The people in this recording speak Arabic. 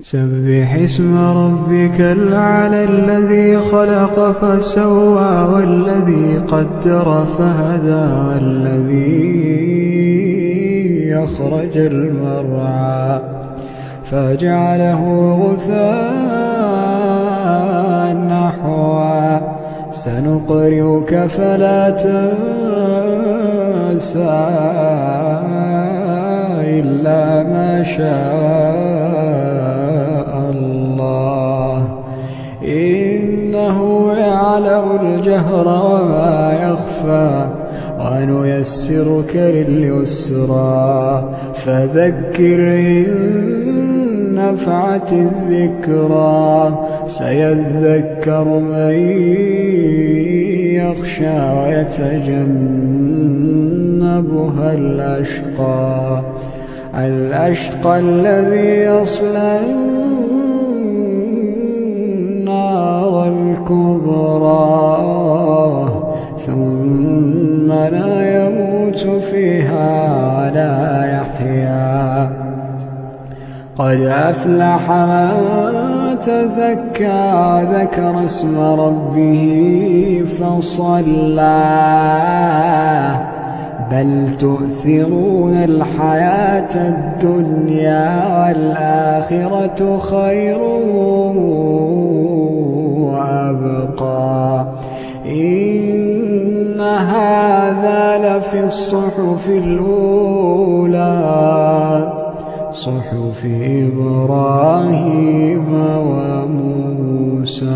سبح اسم ربك الأعلى الذي خلق فسوى والذي قدر فهدى والذي أخرج المرعى فجعله غثاء نحوا سنقرئك فلا تنسى إلا ما شاء الله إنه يعلم الجهر وما يخفى ونيسرك لليسرى فذكر إن نفعت الذكرى سيذكر من يخشى ويتجنبها الأشقى الذي يصلى النار الكبرى ثم لا يموت فيها ولا يحيا قد أفلح من تزكى ذكر اسم ربه فصلى بل تؤثرون الحياة الدنيا والآخرة خير وأبقى إن هذا لفي الصحف الأولى صحف إبراهيم وموسى.